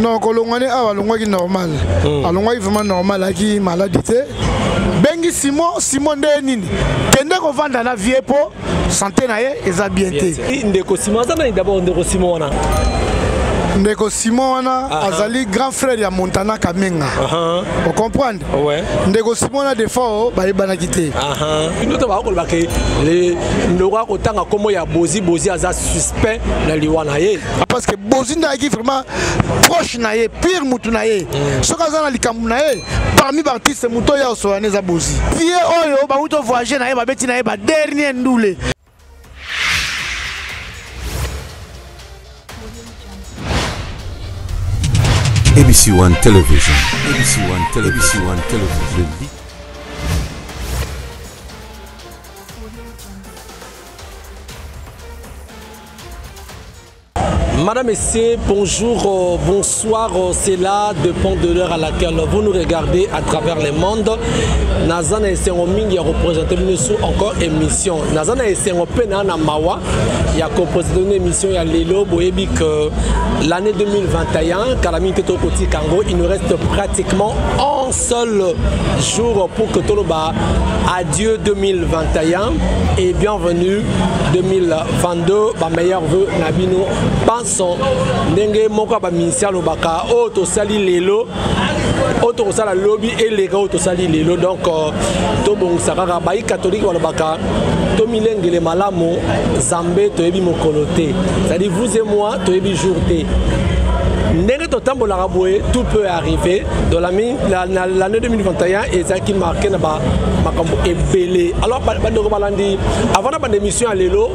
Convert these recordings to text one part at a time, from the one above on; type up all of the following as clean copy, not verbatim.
Non, kolongane awa longwaki normal. Alongwaki vraiment normal aki maladité. Bengi Simon de nini. Kende ko vanda na vie po santé na ye eza bien té. Ndeko Simon ça d'abord Ndeko Simon wana. Ndeko Simon wana azali grand frère ya Montana Kamenga. Vous comprenez? Ouais. Ndeko Simon a des fois ba ibana kité. Nous to ba ko ba ke le ndoko ko tanga komo ya Bozi aza suspect na liwana ye. Parce que Bozi ndaki vraiment proche na ye, pire mutu na ye. Soka za na likambu na ye parmi artistes muto ya osoane za Bozi. Vie oyo ba muto voyager na ye ba beti na ye ba dernier ndule. ABC One Television. ABC One Television. Madame, Messieurs, bonjour, bonsoir, c'est là, dépend de l'heure à laquelle vous nous regardez à travers le monde. Nazana et Sengoming, il y a représenté encore émission. Nazana et Sengoming, Mawa, il y a composé une émission, il y a Lelo, Boébi, que l'année 2021, Kalamine Keto Koti Kango, il nous reste pratiquement un seul jour pour que Toloba, adieu 2021 et bienvenue 2022, meilleur vœu, Nabino, son ndenge moko ba ministère lobaka auto sali lelo auto sala lobby et les gars auto sali lelo donc to bon sakaka ba catholique lobaka to milengele malamu zambe to ebi mokolote c'est-à-dire vous et moi to ebi jourté ndenge to tambola raboué tout peut arriver dans l'année 2021 et ça qui marqué na ba makambo ebele alors bandoko balandi avant la bande émission à lelo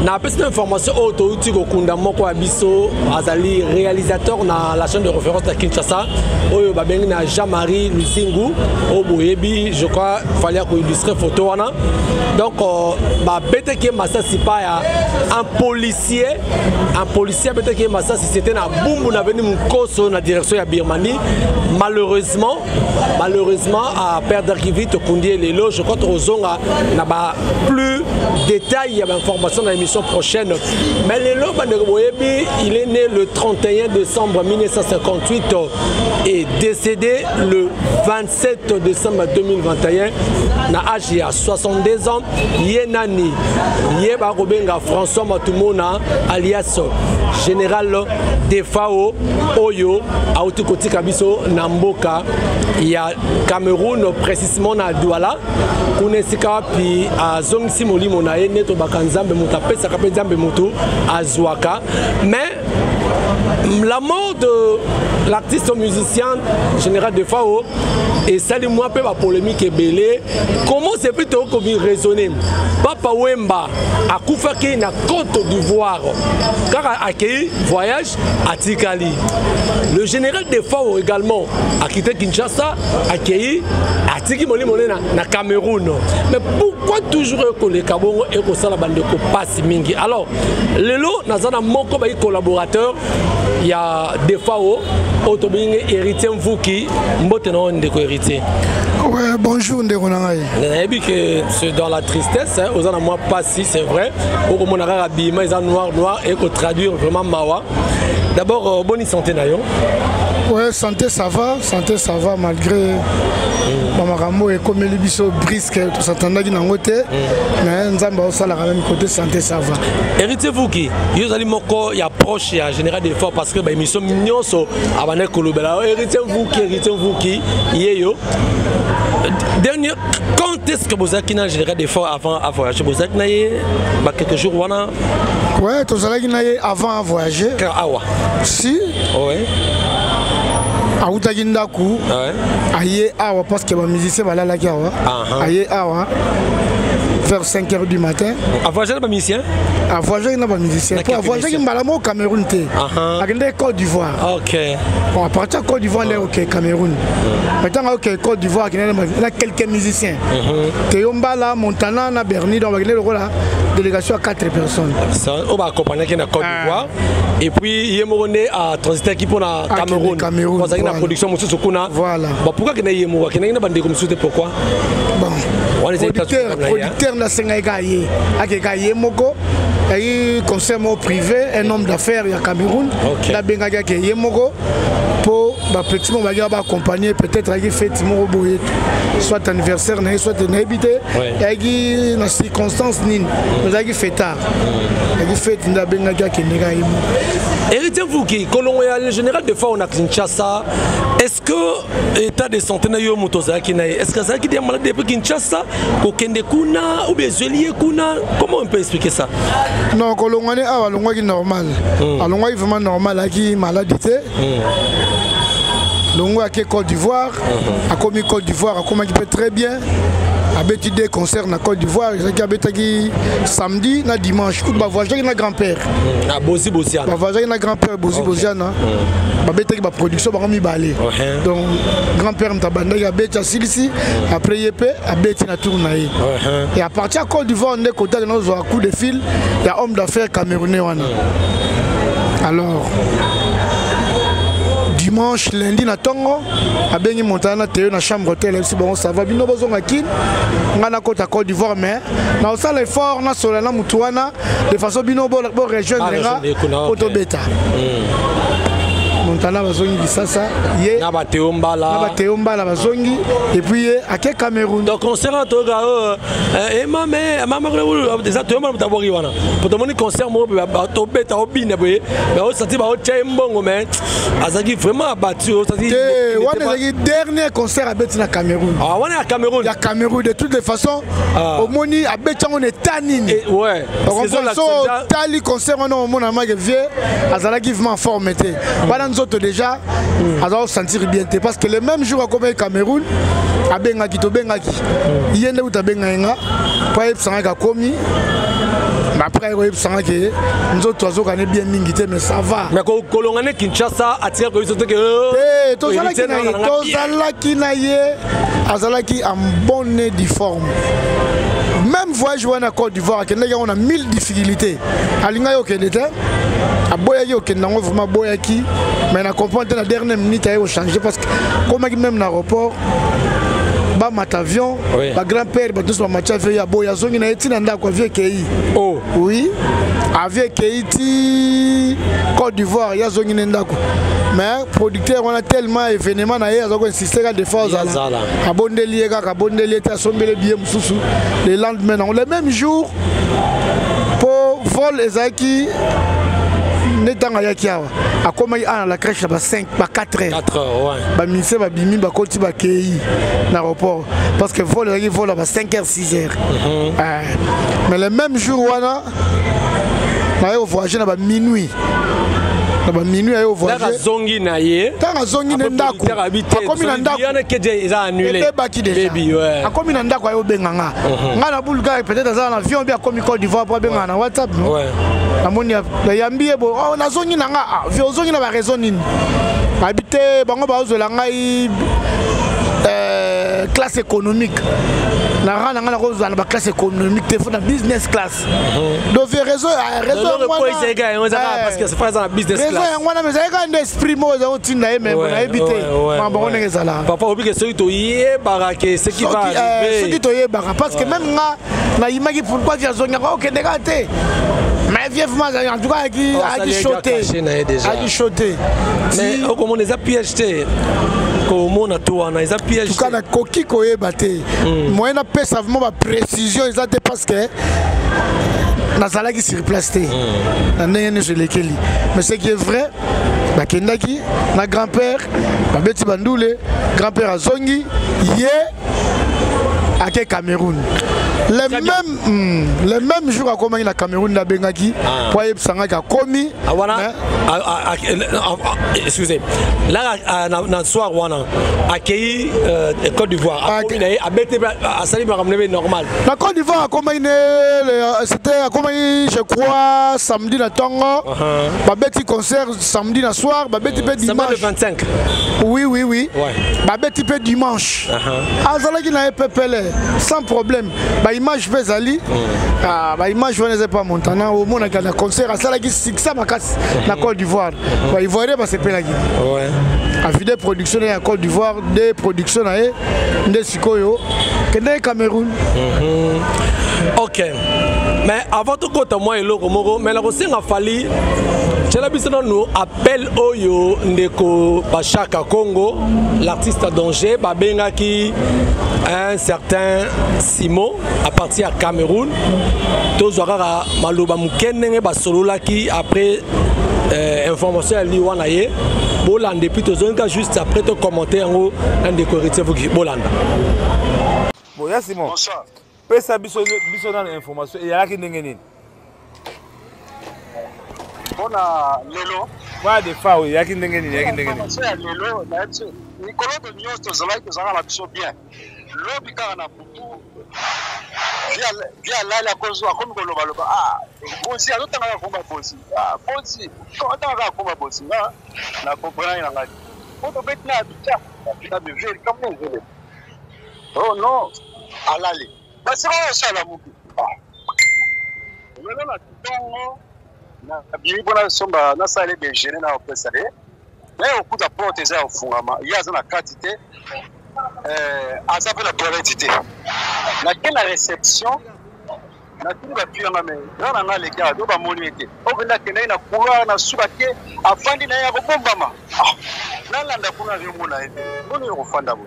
na petite information auto outil kokunda moko abiso azali réalisateur na la chaîne de référence de Kinshasa oyo babengi na Jean-Marie Lusingu oboyebi je crois fallait ko illustrer photo wana donc ba bete ke masasi pa ya un policier bete ke masasi c'était na bumbu na venu mkoso na direction ya Birmanie malheureusement à perdre vite kundi lelo je crois tozonga na ba plus détails il y a information dans l'émission prochaine. Mais le Boyebi, il est né le 31 décembre 1958 et décédé le 27 décembre 2021. Na âge à 62 ans, Yenani, Yeba Robenga François Matumona, alias Général Defao, Oyo, Aoutikoti Kabiso, Namboka, il y a Cameroun, précisément na Douala, Kounesika, puis à Zongsi Moli Monae, Neto Bakanzambe Moutapé, Sakapenzambe Moutou, à Zouaka. Mais la mort de l'artiste musicien Général Defao et ça moi un peu la polémique est belée. Comment c'est plutôt comme raisonner Papa Wemba a Koufaki na Côte d'Ivoire car a accueilli voyage à Tikali. Le Général Defao également a quitté Kinshasa, accueilli à Tiki Moli na Cameroun. Mais pourquoi toujours que les Kabongo et que ça la bande de passe mingi? Alors, le lot n'a moko ba collaborateur, il y a Defao, Otobing héritier Mvuki, Mboteno ndeko héritier. Ouais, bonjour ndeko nangai. C'est dans la tristesse, aux ans moi pas si c'est vrai. Au mon arabima ils ont noir et qu'on traduire vraiment mawa. D'abord bonne santé nayo. Ouais, santé ça va malgré Mamaramo et comme les biso brisque tout s'entendait qui n'angote mais nzamba au sala même côté santé ça va. Héritier Vuki, yo zali moko ya proche ya Général Defao parce que ba émission nyonso abane kolobela héritier Vuki yeyo. Dernier, quand est-ce que vous avez un Général Defao avant à voyager? Vous avez quelques jours wana? Ouais, tu as avant à voyager. Awa. Si. Ouais. Aoutaki ndaku. Aye awa parce que les musiciens sont là aye awa. Vers 5 h du matin. À voyager les musiciens? À voyager les musiciens. Pour voyager au Cameroun. À Côte d'Ivoire. Ok. Bon, à partir de Côte d'Ivoire, on est au Cameroun. Maintenant, au Côte d'Ivoire, il y a quelques musiciens. Teyombala, Montana, na Berni, donc il y a la délégation à 4 personnes. On va accompagner la Côte d'Ivoire. Et puis, il y a à transiter qui pour la Cameroun. Cameroun. Pour la production, voilà. Pourquoi il y a une bande de pourquoi? Bon. Producteur na senga ikaye akeka ye moko un concert privé, un homme d'affaires au Cameroun. La bengaga qui est moko pour petit moment va accompagner peut-être avec fête soit anniversaire soit habité avec une circonstance nine nous avec fêtard avec fête la bengaga qui n'est pas héritier vous qui colonel général de fois on a Kinshasa est-ce que état de santé na yo motozaki na est-ce que ça qui est malade depuis Kinshasa ko kende kuna ou bien zelier kuna comment on peut expliquer ça? Non colonel a longwa normal alongwa vraiment normal aki maladité Longo à Côte d'Ivoire, à commis Côte d'Ivoire, à comment il peut très bien. À bêti des concerts na Côte d'Ivoire, il y a samedi, na dimanche. Il y a na grand-père. À Bosi Bosiana. Il y a na grand-père Bosi Bosiana. Il y a production, il y a balé. Donc grand-père Mtabanda, il y a bêti à Silisi, après il y a bêti na tournaï. Et à partir de Côte d'Ivoire, on est côté de nos coup de fil, il y a homme d'affaires camerounais. Alors dimanche, lundi na Tongo, a bien monté na théo na chambre hôtel, si bon ça va bien besoin à qui, on a Côte d'Ivoire mais na ça l'effort na solana mutuana de façon bien bon rejoindre les autobeta. Montana bazongi sasa ye na bateombala bazongi et puis à quel Cameroun donc concert toga et maman déjà teomba mutabori wana pour demander concert mo to beta obine boye mais on senti ba o tchembongo mais azaki vraiment abattu on senti wana le dernier concert à Betina Cameroun wana à Cameroun il y a Cameroun de toutes les façons au moni à Betia on est tanine ouais c'est ça tali concert on a mon amage vieux azalaki vraiment formité voilà nous autres déjà à sentir bien parce que le même jour à comme Cameroun à Bengaki to Bengaki il y a où ta Bengaïna pas epsanga komi après nous autres oiseaux qu'on est bien mingité mais ça va mais colonel Kinshasa attire que ils sont que tozalaki na ye azalaki en bonne et due forme. Même voyage en Côte d'Ivoire, on a 1000 difficultés. Alinga yo kenete, aboya yo kenango vraiment boya ki, mais na comprendre la dernière minute a changé parce que comme même l'aéroport ba matavion, ba grand-père, ba tous ba matavio ya boya zongi na eti na ndako vie kei. Oh oui. Avec Haïti, Côte d'Ivoire, il y a zongi na ndako. Mais producteur on a tellement événement na hier donc insister à défense à bondelier à sombele bien mususu le lendemain le même jour pour vol ezaki netanga yakiawa a comme à la crèche ba 5 ba 4 heures 4 heures ouais ba ministre ba bimi ba koti ba kei na aéroport parce que vol ezaki vol ba 5 heures 6 heures mais le même jour wana na yo voyager na ba minuit minuit au voyage. Dans la zongi na ye. Dans la zongi ndako. Comme il ndako. Il y en a qui déjà annulé. Baby ouais. Comme il ndako ayo benganga. Ngana bulga peut-être dans l'avion bien comme Côte d'Ivoire pour benganga na WhatsApp. Ouais. Amoni ya yambie bo oh na zongi nanga ah vio zongi na ba raison nini. Habiter bango ba ozola ngai classe économique. La rana ngana ko zana ba classe économique te faut na business class. Donc raison parce que c'est pas dans la business class. Raison ngwana mais ça quand esprit mo za otinda e même na éviter. Mambo ngene zala. Papa obi que ceux to yé barake ce qui va arriver. Ceux qui to yé baraka parce que même nga na imagi pourquoi via zonga OK dégaté. Mais vieux en tout cas a dit choter. A dit choter. Mais comment les a piégé comment on a tout on a piégé. En tout cas na koki koye baté. Moi na pèse vraiment ma précision exacte parce que Nazala qui sur place té. Mais ce qui est vrai, bah Kendaki, na grand-père, bah Betty Bandoule, grand-père Azongi, yé à Cameroun. Le même jour à comment il a Cameroun na Bengaki, pour y sanga ka komi. Excusez. Là na soir wana accueilli Côte d'Ivoire. A Betty à Salim ramener normal. La Côte d'Ivoire comment c'était comment je crois samedi na Tongo. Bah Betty concert samedi na soir, bah Betty dimanche. Samedi le 25. Oui. Ouais. Bah Betty dimanche. Azala qui na pepele sans problème. Bah image Bezali, bah image on n'est pas Montana au monde à concert à ça là qui ça ma casse la Côte d'Ivoire. Bah Ivoirien bah c'est pelagi. Ouais. afide production ya Côte d'Ivoire de production na ye nde sikoyo kende Cameroun. OK. Mais avant tout côté moi eloko moko mais la kosenga fali cela bisona nous appel oyo ndeko Bachaka Congo l'artiste à danger babenga qui un certain Simon à partir à Cameroun tous waka maloba mukene ba solola qui après information ali wana ye bolanda depuis tozonga juste après ton commentaire en ndeko Retier bolanda. Bon ya Simon. Pesa biso na information et yaki ndenge nini? Bona lelo kwa de fa oui yaki ndenge nini lelo na etse Nicolas de Nyos to zalaki to zanga la biso bien lobi kaka na butu via la kozo akomi ko loba bosi azotanga komba bosi bosi ko atanga komba bosi na comprendre na ngati oto betna bicha na be veri comme veri oh non alali basi ko sala muki lelo na tongo na bibi bona somba na sale de gérer na opesale mais au coup de porte za ofungama yaza na quantité azape la toilette na quelle réception na tout va puis na mais na les gars do ba monité o bina kena na couloir na subake afandi na ya bombama na landa kuna vimuna hivi boni ofanda bo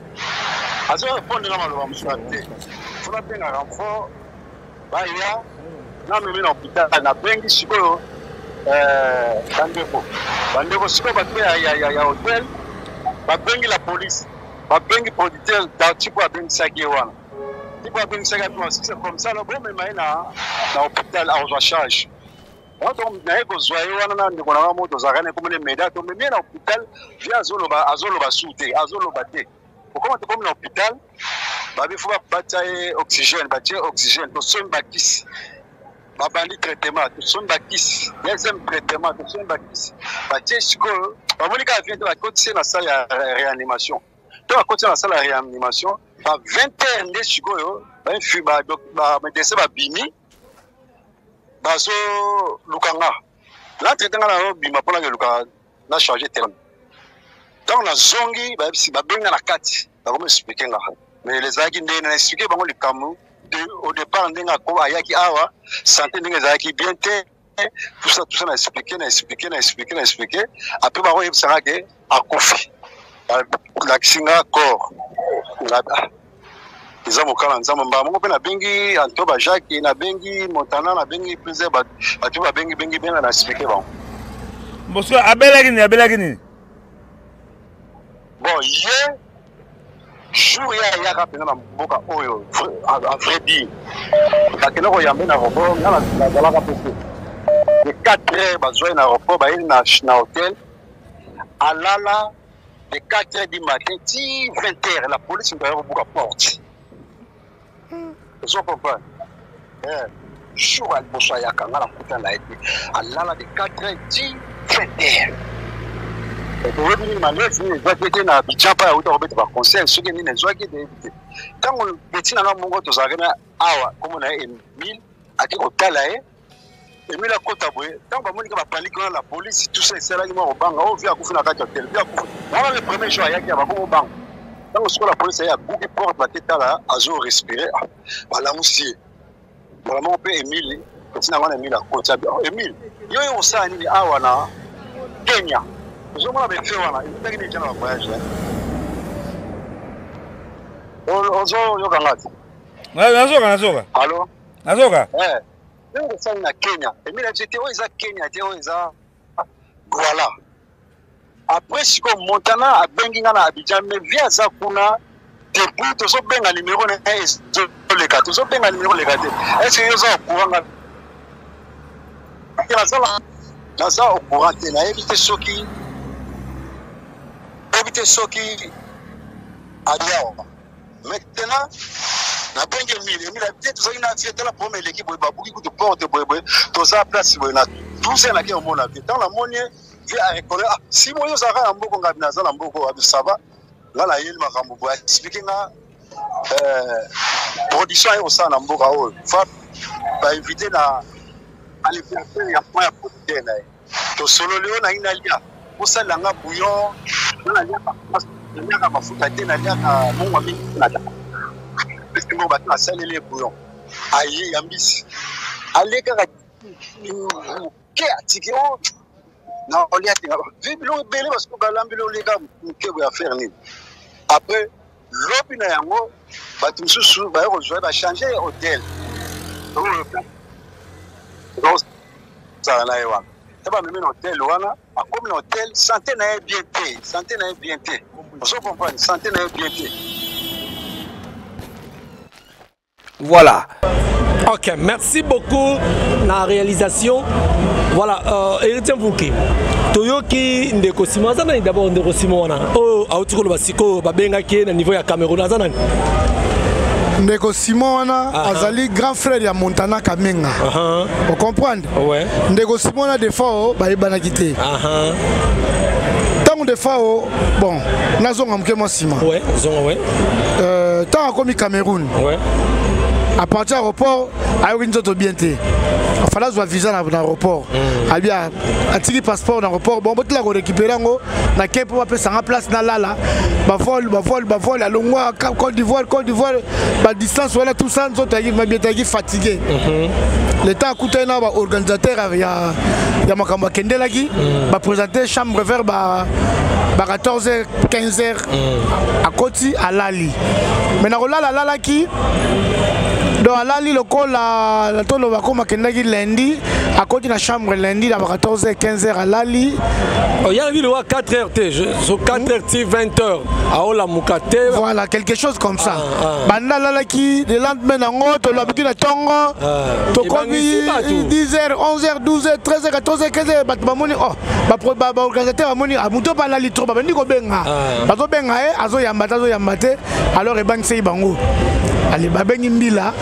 azo répondre na maloba mswate funa penga renfort ba ya na mimi na hôpital na bengi sikoyo bandeko sikoyo bato ya hôtel babengi la police babengi producteur tipo abengisaki wana tipo abengisaki c'est comme ça na bombe mai na hôpital a charge donc na eko zwa wana na ndeko na moto zakane comme les médias to même na hôpital via azoloba soute azoloba te comment te comme na hôpital babi faut batailler oxygène to somme bakisi babandi traitement to somme bakisi deuxième traitement to somme bakisi batie siko bamonika vient de la côté na salle ya réanimation to la côté na salle ya réanimation ba 20h nde sikoyo ba fi ba médecin ba bimi bazo lukanga la traitement na bima pona ke luka na charger terme donc na zongi ba benga na kati ba comme expliquer nga mais les aki nde na expliquer bango le kamu au départ ndenga ko ayaki awa santé ndenga zaki bien te tout ça na expliquer après ba ko yebisanga ke akufi la kisinga corps ils ont quand ensemble mbango pe na bengi Antoba Jacques na bengi Montana na bengi plusieurs batu ba bengi bien na expliquer bon monsieur abelaki ni bon hier jour ya kapena na mboka oyo a vrai dire kakena ko yambe na robot na la ka pese de 4h bazoi na robot ba na hôtel alala de 4h du matin 20h la police va ouvrir la porte vous comprenez jour al bosoya kanga la kuta la été alala de 4h 20h et pour revenir malgré ni zoaki na bichapa ya uta obeta ba conseil soki ni zoaki de tango betina na mongo to zakena awa comme na Emile aki otala Emile akota boye tango ba monika ba panique na la police tout ça c'est là qui mo banga o via kufuna kati hotel via kufu wana le premier jour yaki ba ko banga tango siko la police ya bouki porte ba teta la azo respirer bala musie vraiment pe Emile betina wana Emile akota Emile yo osana ni awa na Kenya. Je me rappelle que je suis en voyage. Allô? Nazoka? Je suis en Kenya. Et je suis en Kenya. Voilà. Après, si on Montana, à Benguina, à Abidjan, mais via Zakuna, depuis, tu as bien un numéro de l'État. Tu as bien un numéro de l'État. Est-ce que tu as un courant? Tu as un courant. Tu as évité ce qui. Éviter ce qui a dit. Maintenant, na bengi Emile habité tout ça il a fait la première l'équipe ba buki ko porte boy to ça place boy na tout ça na ke on a vu dans la monnaie via reconnaître si moyo ça ka mboko ngabina za na mboko abi ça va là la yeli makambo boy expliquer nga production et au ça na mboka o fa ba inviter na aller faire ya point à côté na to solo leo na inalia pour ça langa bouillon naliaka mafuta te naliaka mongwa mingi naliaka peske ngo bato asaleli ebouillon aye ya mbisi ale kaka ke atiki o na olia te vi biloko ebele basiko balambeli oleka mokebo ya faire nini après lobi na yango bato mosusu baye kozwa bachange hotel sala na ye wana taba meme na hotel wana akomi na hotel santé na ye bien te santé na ye bien te oso comprendre santé na ye bien te. Voilà. Ok, merci beaucoup la réalisation. Voilà, Héritier Mvouki. Toyoki Ndeko Simon, d'abord Ndeko Simon. Oh, Aoutikolo Basiko, Babengaki, au niveau de Cameroun. Ndeko Simon, Azali, grand frère de Montana Kamenga. Vous comprenez? Ouais. Ndeko Simon a des fois, Baïbana quitté. Tant de fois, bon, Nazon Amkemo Simon. Ouais, ouais. Tant comme Cameroun. Ouais. À partir de l'aéroport, il y a un bien. Il fallait avoir un visa dans l'aéroport. Il y a un passeport dans l'aéroport. Bon, il faut récupérer na kepo pa pesa nga place na lala ba vol alongwa Côte d'Ivoire ba distance wala tout ça nzoto yi mabietaki fatigué. L'état a coûté na ba organisateur ya makambo kendelaki ba présenter chambre vers ba 14h 15h à Koti à Lali. Mais na lala ki donc Lali le col la tolo va comme kendaki lundi à Koti na chambre lundi à 14h 15h à Lali. Il y a vu le 4h sur 4h 20h à Ola Mukate. Voilà quelque chose comme ça. Banda lala ki le lendemain nango to l'habitude na tongo to komi 10h 11h 12h 13h 14h 15h bat bamoni oh ba organisateur amoni amuto pa Lali trop ba ndi ko benga bazo benga azo yambate alors e bang sei bango allez babengi mbila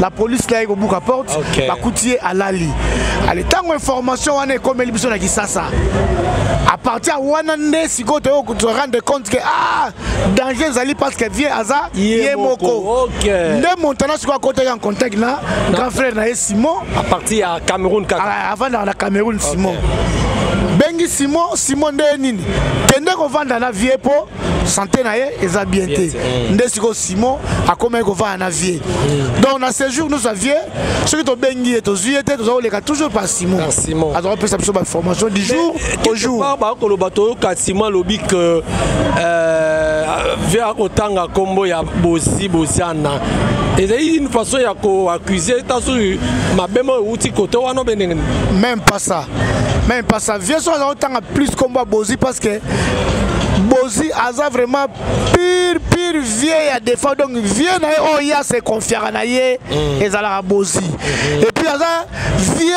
la police là ko buka porte ba coutier à Lali allez tango information wana comme libiso na kisasa à partir wana nde siko to ko rendre compte que danger zali parce que vient aza yemoko nde Montana siko côté en contact là grand frère na Simon à partir à Cameroun avant dans la Cameroun Simon bengi Simon nde nini kende ko vanda na vie po santé na ye eza bien te nde siko Simon akoma ko vanda na vie donc na séjour nous avions ce que to bengi et to zuete to les toujours par Simon alors peut ça ba formation du jour au jour ba ko lo bato ka Simon lobi que via otanga kombo ya bosiana et une façon ya ko accuser tasu mabemo uti koto wana beneng même pas ça viens sur autant plus comme Bozi parce que Bozi a vraiment pire vieille à défendre donc vient oh il y a ses confiants naie et ça la Bozi et puis ça vieux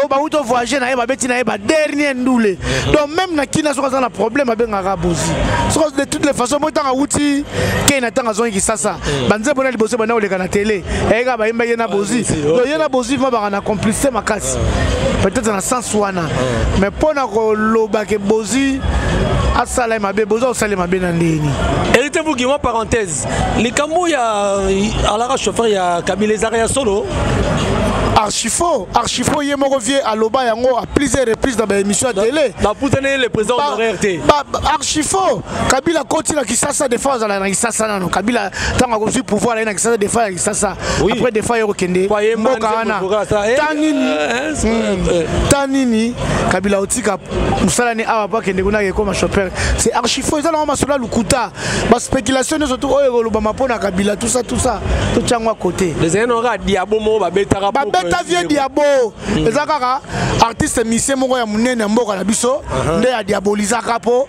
oh ba uto voyager naie ba beti naie ba dernier ndoulé donc même na kina so ça problème avec ngara Bozi so de toutes les façons moi tant outil qui na tant azon qui ça banze bona liboso bana oleka na télé et ga ba imba yena Bozi donc yena Bozi va ba na complice makasi peut-être dans sens wana mais pour na ko loba ke Bozi asala mabe Bozi asala mabe na ndeni. Héritier Mvouki, moi parenthèse les camo ya à la chauffeur ya Kabila Zaria solo archifo yemoko vie à loba yango à plusieurs reprises dans l'émission de télé la poussene le président de RT archifo Kabila continue na Kisasa des fois na Kisasa nano Kabila tanga ko pouvoir na Kisasa des fois Kisasa après des fois yokende mboka wana tanini Kabila otika musala ni awa pa kende kuna ko ma chauffeur c'est archifo ça na masula lukuta ba spéculation surtout oyo loba mapona Kabila tout ça tout tchangwa côté les enora diabo mo ba betara ta vie diabo ezakaka artiste musicien moko ya munene mboka na biso nde ya diabolisaka po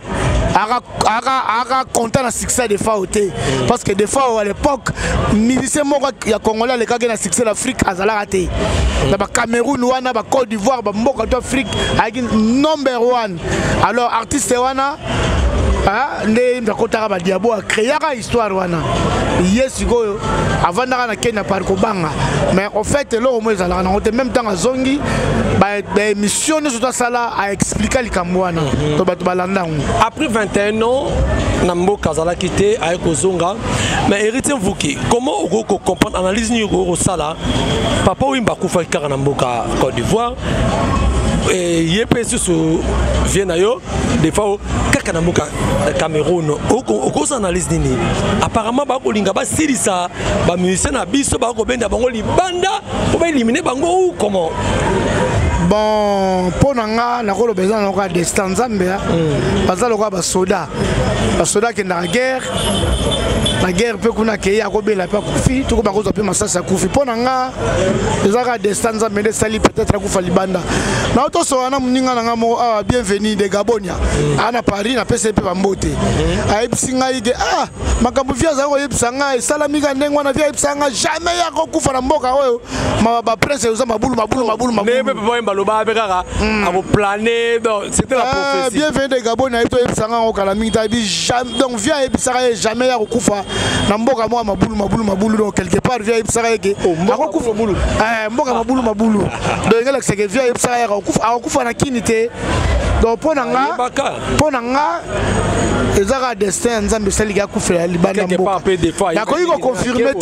aka content na succès des fois oté parce que des fois à l'époque musicien moko ya congolais le kaka na succès l'Afrique azala raté na ba Cameroun wana ba Côte d'Ivoire ba mboka d'Afrique avec number 1 alors artiste wana nde ndakotaka ba diabo a créer histoire wana yesiko avant na Kenya par kobanga mais en fait là au moins ezalaka na en même temps azongi ba émission ne soit ça là à expliquer likambo wana to bato balanda après 21 ans na mboka azala quitté avec kozonga mais Héritier Mvouki comment on comprendre analyse ni ko sala papa wimba kufa kaka na mboka Côte d'Ivoire et yepesi so vient yo des fois kaka na mboka Cameroun oko analyse nini apparemment ba ko linga ba silisa ba musicien na biso ba ko benda bango libanda ko ba éliminer bango ou comment bon pour nanga na ko besoin na ko destin Nzambe baza lokwa ba soda qui na guerre la guerre peut kuna ke ya ko bela pa kufi to ko ba ko zo pe masasa kufi pour nanga ezaka destin Nzambe de sali peut-être ko fa libanda na to so ana muninga nanga mo bienvenue de Gabonia ana Paris na PCP ba mbote aipsinga ige makambo via za ko yipsanga salami ga ndengwa na via yipsanga jamais ya ko kufa na mboka oyo ba prince uza mabulu baloba bekaka abo planer donc c'était la prophétie bienvenue de Gabonia to yipsanga ko kala mingi bi jamais donc via yipsanga jamais ya ko kufa na mboka mo mabulu donc quelque part via yipsanga ke ako kufa mabulu mboka mabulu donc ngala que via yipsanga ko kufa na kinité donc ponanga ezaka destin Nzambe saliga kufela libanda mboka d'accord il va confirmer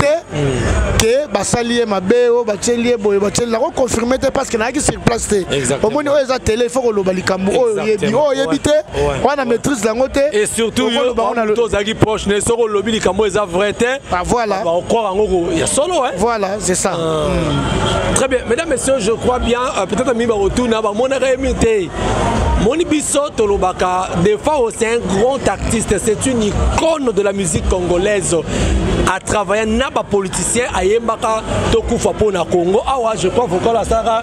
que basalier mabeo batelie boye batelie la confirmer parce que na ki sur place te au moins eza télé faut lo balikambo yebite wana maîtrise la ngote et surtout to zaki proche ne soko lobi likambo eza vrai te voilà on croit ngoko ya solo hein voilà c'est ça très bien mesdames messieurs je crois bien peut-être mi ba retourna ba mona réimité Moni Bisso Tolobaka, des fois c'est un grand artiste, c'est une icône de la musique congolaise. A travailler naba politicien à Yembaka Tokufa Pona Congo. Ah je crois faut la Sara.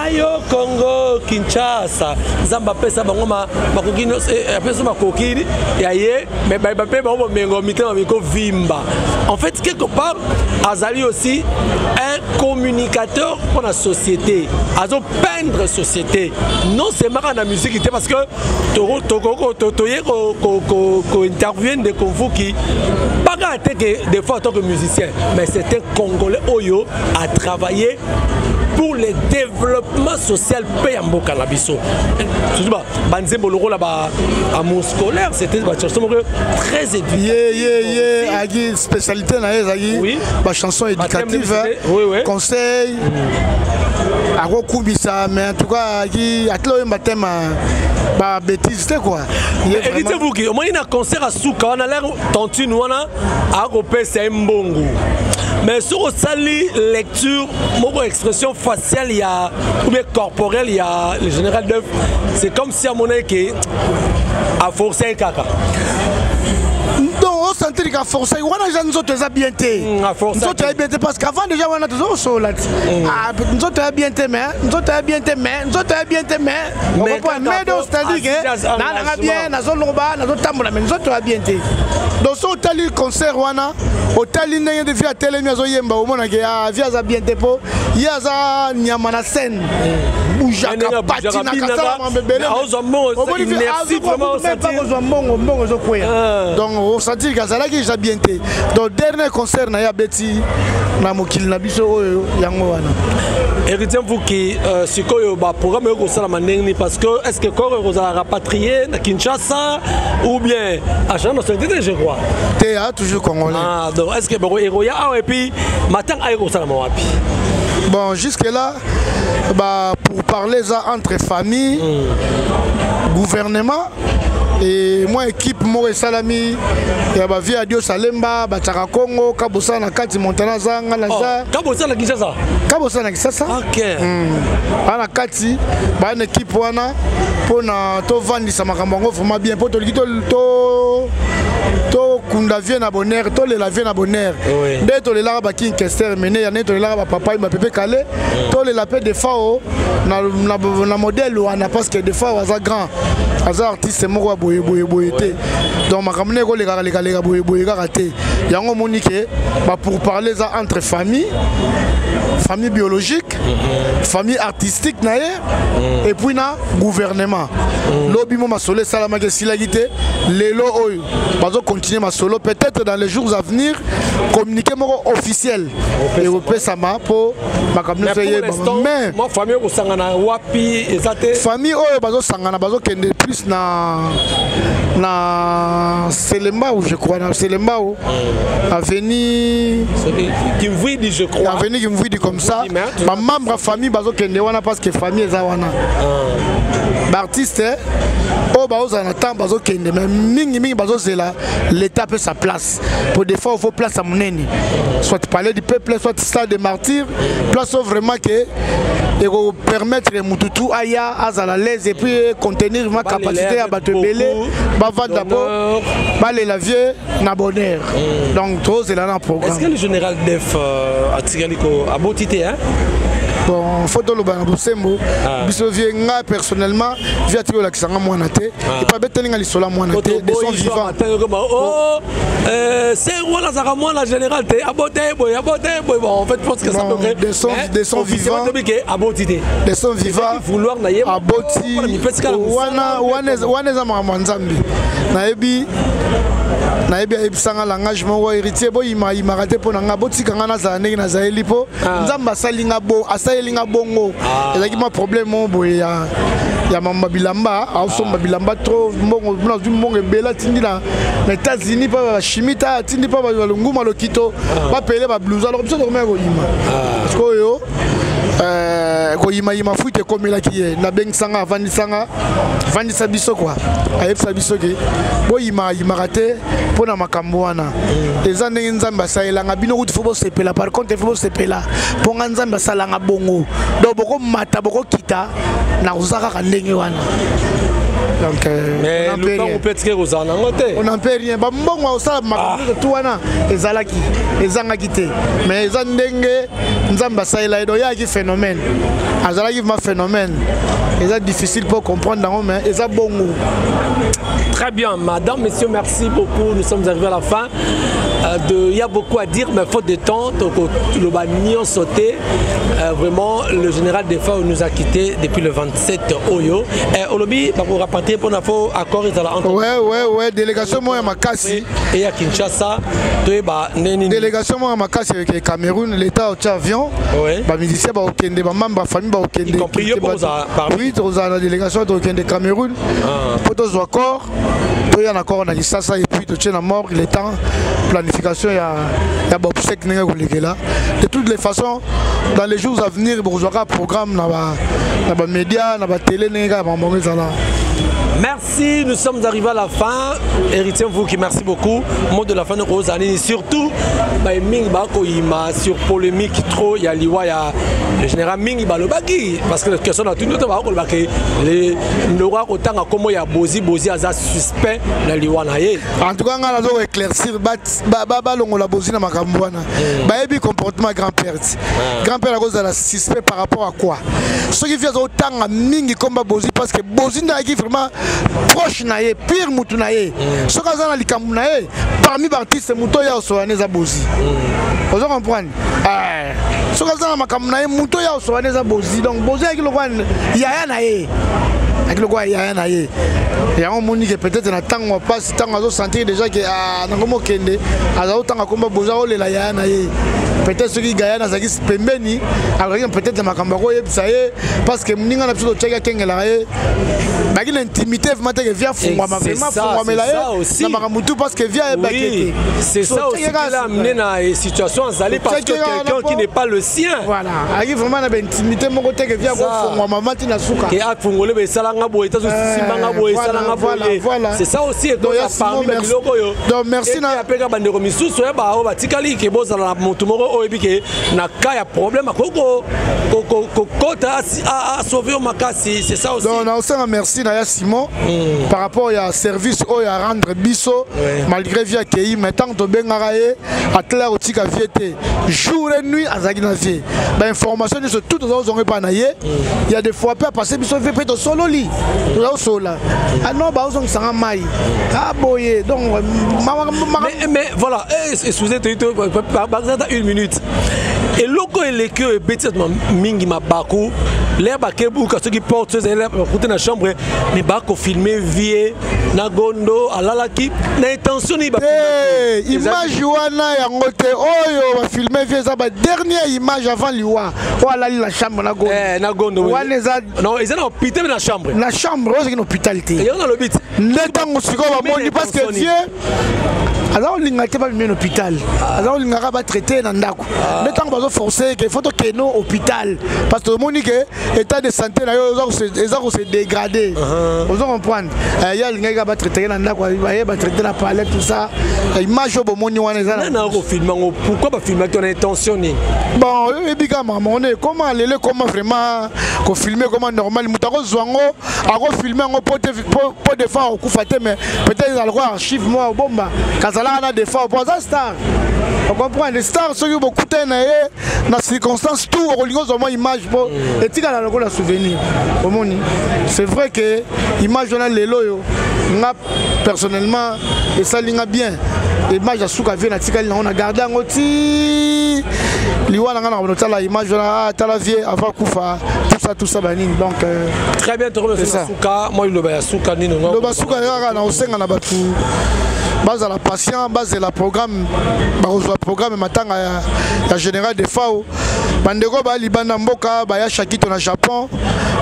Ayo Congo Kinshasa. Zamba pesa bangoma bakokino pesa bakokiri yaye mais Mbappé bango mengo mitema miko vimba. En fait quelque part Azali aussi un communicateur pour la société. Azo peindre société. Non c'est marrant la musique parce que Toye ko interviennent de Congo qui pas que des fois en tant que musicien, mais c'est un Congolais Oyo a travaillé pour le développement social Payambo Calabiso. Tu sais pas, Banzembo le rôle là-bas à mon scolaire, c'était très éducatif. Agi spécialité na ezagi ba chanson éducative, conseil. Ako kubisa mais en tout cas agi atlo mbatema ba bêtise quoi. Évitez-vous que au moins il y a un concert à Souka, on a l'air tantine wana a repé c'est mbongo. Mais sur le sali lecture, mon expression faciale il y a ou bien corporelle il y a le général d'œuvre. C'est comme si à mon avis qui a forcé un caca. Donc on sentit qu'à forcer, on a déjà nous autres bien té. Nous autres bien té parce qu'avant déjà on a toujours sur là. Nous autres bien té mais, nous autres bien té mais, nous autres bien té mais. On comprend mais donc c'est-à-dire que na bien na zone loba, na zone tambola mais nous autres bien té. Donc so tali concert wana, au tali ndenge de via télé miazo yemba au mona ke via za bien té po, ya za nyama na scène. Boujaka patina kasala mambebele. Merci vraiment sentir. Donc on sentit que ça là qui j'ai bien été. Donc dernier concert na ya beti na mokili na biso oyo yango wana. Héritier vous qui sikoyo ba programme ko sala manengi parce que est-ce que corps vous a rapatrié na Kinshasa ou bien à Jean nationalité je crois. T'es toujours congolais. Ah donc est-ce que bon héroïa et puis matin ay ko sala wapi. Bon jusque là bah pour parler ça entre famille gouvernement et moi équipe More Salami ya ba via Dio Salemba Bataka Congo Kabosa na kati Montana zanga na za Kabosa na Kinshasa OK ana kati ba une équipe wana pona to vandisa makambo ngo vraiment bien poto likito to kunda vie na bonheur to le la vie na bonheur nde to le la ba king kester mené ya neto le la ba papa ba pepe calé to le la paix de fao na modèle wana parce que des fois was grand as artiste moko boye te donc makamne ko le ka boye ka raté yango monique ba pour parler ça entre famille biologique famille artistique na et puis na gouvernement lobi mo masole salama ke silagité lelo oyo bazo continuer ma solo peut-être dans les jours à venir communiquer moko officiel et repesama pour makamne feye mais ma famille ko sangana wapi ezate famille oyo bazo sangana bazo kende plus na Selemba ou je crois na Selemba ou avenue Kimvidi je crois avenue Kimvidi comme ça ma membre famille bazo kende wana parce que famille eza wana baartiste oyo bazozala na temps bazokende mais mingi bazozela l'état peut sa place pour des fois il faut place à monene soit parler du peuple soit stade de martyr place où vraiment que et permettre mututu aya azala l'aise et puis contenir ma capacité à battre belé bavanda d'abord balé la vieux na bonheur donc tout c'est là dans le programme. Est-ce que le général Def a tiré à Botité hein? Bon, photo le bana bosembo biso vie nga personnellement via tio la kisanga mwana te et pas bête ninga lisola mwana te de son vivant oh c'est voilà ça moi la général te aboté boy bon en fait je pense que ça peut de son vivant de son vivant vouloir naïe aboti wana za mama nzambi nayebi ayebisanga langagement wa héritier boyima yimarate mpo na nga botikanga nazala ndenge nazaleli mpo nzambe asayelinga bongo ezalaki ma problème o boye ya mama bilamba aosomba bilamba trop mbongo nazwi mbongo ebele atindi na États-Unis mpo bachimi ta atindi mpo balonguma lokito bapele babluze alors biso tokomeka koyima parce que oyo koyima fuite ekomelaki ye nabengisanga avandisa biso kwa ayebisa biso ke boyimaka te mpo na makambo wana eza ndenge nzambe asalelanga bino kuti fo bosepela par contre fo bosepela mpo nga nzambe asalanga bongo donc bokomata bokokita na kozala kaka ndenge wana. Donc, on n'en peut rien. Bon, ça m'a tout wana ezalaki ezangaki te mais ezandenge nzamba saila edo ya ki phénomène azalaki ma phénomène c'est difficile pour comprendre dans mais eza bongo. Très bien, madame, messieurs, merci beaucoup. Nous sommes arrivés à la fin. Il y a beaucoup à dire, mais faute de temps, le bagnon sauté. Vraiment, le général des FAO nous a quittés depuis le 27 Oyo. Et Olobi, pour rapporter pour l'info, accord ils allaient entre. Ouais, délégation moi à Makassi. Et à Kinshasa, délégation moi à Makassi avec le Cameroun, l'État au avion. Ouais. Bah musicien bah aucun des membres famille bah aucun des. Y compris oui, la délégation aucun des Cameroun. Photos accord. Il y a un accord on a dit ça et puis tu tiens la mort, il est temps planification il y a obsèque de toutes les façons dans les jours à venir pour jouer un programme dans les médias dans la télé. Merci, nous sommes arrivés à la fin. Héritier, vous qui merci beaucoup. Mot de la fin de Rosanine. Surtout, sur polémique trop, il y a le général Ming Balobaki. Parce que la question a tout le temps, le roi autant à comment il y a Bozi a suspect dans l'Iwana. En tout cas, on a éclaircir la Bozi dans Makambouana. Baby comportement grand-père. Grand-père a cause de la suspect par rapport à quoi? Ce qui fait autant à Ming comme Bozi parce que Bozi n'a vraiment proche naie pire mutu naie ce que ça na likambu naie parmi artistes muto ya osoaneza bozi vous comprenez ce que ça na makambu naie muto ya osoaneza bozi donc bozi avec le kwan yaya naie avec le kwan yaya naie et on moni que peut-être na tango passe tango azo sentir déjà que na ngomo kende azo tanga komba boza ole la yaya naie peut-être ceux qui gagnent dans zaki pembeni alors peut-être makambu ko yebisa ye parce que mninga na biso tcheka kengela ye baki l'intimité vraiment que vient fongwa vraiment fongwa la ye na makamutu parce que vient bakete c'est ça aussi qui l'a amené dans une situation ensalée parce que quelqu'un qui n'est pas le sien voilà aki vraiment na intimité mon côté que vient fongwa maman tina suka et a fongolé be salanga boye tazo simbanga boye salanga boye c'est ça aussi donc parmi les locaux yo donc merci na apeka bandeko misusu ya ba o batikali ke bozala na mutu moko o ebike na ka ya problème koko kota a sauver au makasi c'est ça aussi donc on a merci Naya Simon par rapport à service à rendre biso malgré via qui mais tant que bengaraye à clair aussi qu'à viété jour et nuit à zagina vie ben information sur tout aux autres pas naie il y a des fois pas passer biso fait peut solo li là solo ah non ba on s'en mai ah boye donc mais voilà excusez par exemple une minute et logo et les queues bêtement mingi mabaku l'air bakebu quand ceux qui portent ces élèves côté dans la chambre mais bako filmer vie na gondo alalaki na intention ni ba image wana ya ngote oyo ba filmer vie ça ba dernière image avant liwa wala la chambre na gondo na gondo wana non ils sont hôpital dans la chambre c'est une hôpitalité et on a le but ndetango siko ba moni parce que vie alors on n'a pas le hôpital alors on n'a pas traité dans ndako ndetango bazo forcer que faut que no hôpital parce que moni que état de santé na yo eza se dégrader. Vous comprendre. Il y a les gars va traiter na ndako va traiter la palette tout ça. Image au bomoni wana eza na ko filmer pourquoi pas filmer ton intentionné. Bon, et biga maman on est comment aller comment vraiment ko filmer comment normal mutako zwango ako filmer ngo pour défendre ku faté mais peut-être il a archive moi bomba kazala na défendre pour ça star. On comprend les stars ceux qui beaucoup na circonstances tout au lieu de image pour et tika na la souvenir. C'est vrai que image on a les loyo nga personnellement et ça linga bien image à souka vient na tika on a gardé en oti liwana nga na tala image na tala vie avant kufa tout ça banine donc très bien te remercie souka moi le ba souka nino le ba souka na osenga na batu base à la patient base la programme bakozwa programme matanga ya général de FAO bandeko ba libanda mboka ba ya Shakito na Japon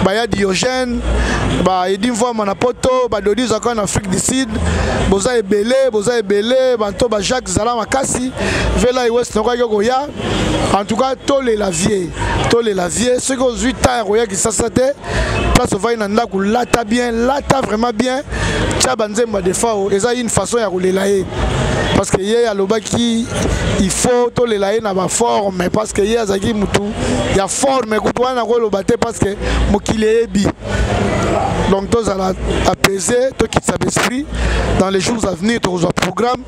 ba ya Diogène ba Edim Voa na poto ba Dodi Zaka en Afrique du Sud boza ebele banto ba Jacques Zala makasi vela et West Noka ya en tout cas tole la vie ce que 8 ans roya qui ça te place va ina ndaku lata bien lata vraiment bien tcha banzemba de FAO eza une façon ya rouler parce que hier alobaki il faut to les laïs na ba forme parce que hier azaki mutu ya forme kutwana ko lobate parce que mokili ebi donc tous à apaiser to quitte sa esprit dans les jours à venir to un programme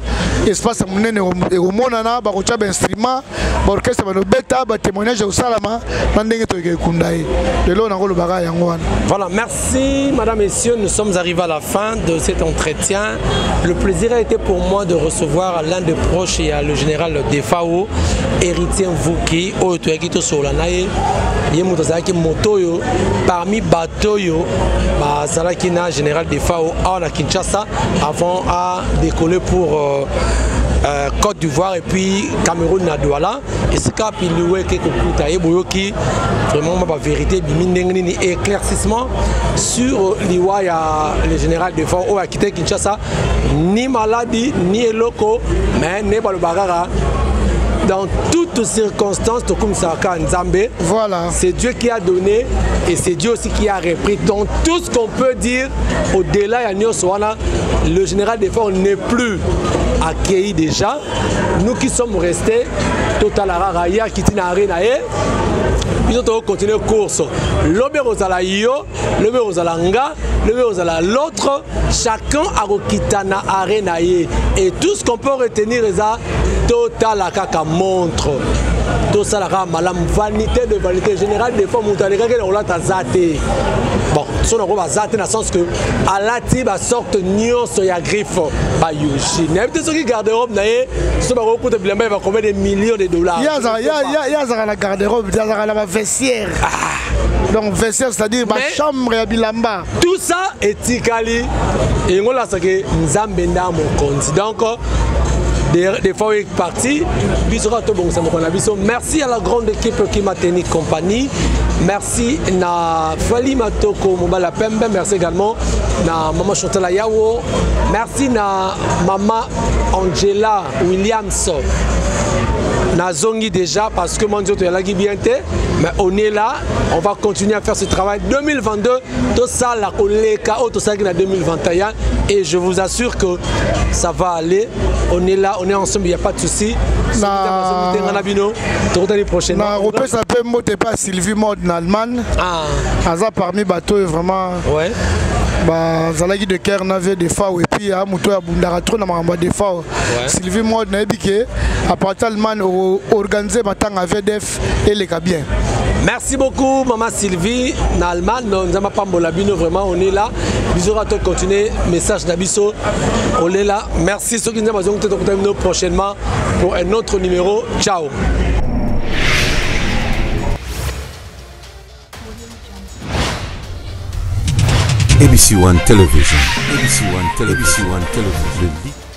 espace munene et au monana ba ko tcha instrument ba orchestre ba no beta ba témoignage au salama na ndenge to ke kundai de lo na ko lobaka yango wana. Voilà, merci madame messieurs, nous sommes arrivés à la fin de cet entretien. Le plaisir a été pour moi de recevoir l'un des proches, il y a le général de FAO, Héritier Mvuki, Otoyakito Solanaye, Yemutazaki Motoyo, parmi Batoyo, Salakina, général de FAO, à Kinshasa, avant à décoller pour Côte d'Ivoire et puis Cameroun à Douala. Et c'est quand il y a qui vraiment ma vérité, bimindengni éclaircissement sur l'Iwaya, le général de FAO a quitté Kinshasa, ni maladie, ni loco, mais n'est pas le bagara. Dans toutes circonstances, comme ça, voilà. C'est Dieu qui a donné et c'est Dieu aussi qui a repris. Donc tout ce qu'on peut dire au-delà, le général des forces n'est plus accueilli déjà. Nous qui sommes restés, Total Araya, Kitina Arenae, nous allons continuer la course. L'obé Rosala Yo, l'obé Rosala Nga, l'obé Rosala l'autre, chacun a Kitana Arenae. Et tout ce qu'on peut retenir est ça. Total Akaka montre tout ça la malam vanité de vanité générale des fois montaléga que on l'a zaté bon son on va zaté dans le sens que à la tiba sorte nion so ya griffe ba yoshi n'habite ceux qui garde-robe naé ce ba pour de blamba va combien de millions de dollars ya za la garde-robe ya za la vestiaire donc vestiaire c'est-à-dire ma chambre ya bilamba tout ça est tikali et on l'a ça que nzambe nda mon compte donc des fois il est parti. Merci à la grande équipe qui m'a tenu compagnie. Merci à Fali Matoko Mobala Pembe. Merci également à Maman Chantala Yawo. Merci à Maman Angela Williams. Nazongi déjà parce que mon Dieu tu es là qui bien mais on est là, on va continuer à faire ce travail 2022 tout ça la colléca tout ça qui est 2021 et je vous assure que ça va aller, on est là, on est ensemble, il n'y a pas de souci. L'année prochaine. Je s'appelle Moté pas Sylvie Mode en Allemagne. Ah. Parmi bateaux vraiment. Ouais. Bah, Zalagi de Caire n'avait des FAO et puis à Mouto à Bundaratro n'a pas des FAO. Sylvie Mode n'a ébiqué à partir d'Allemagne organisé maintenant à VDF et les cabines. Merci beaucoup maman Sylvie en Allemagne, nous n'avons pas Molabino vraiment on est là. Bisous à toi continuer message d'Abisso. On est là. Merci ceux qui nous ont retrouvé prochainement pour un autre numéro. Ciao. ABC One Television. ABC One Television.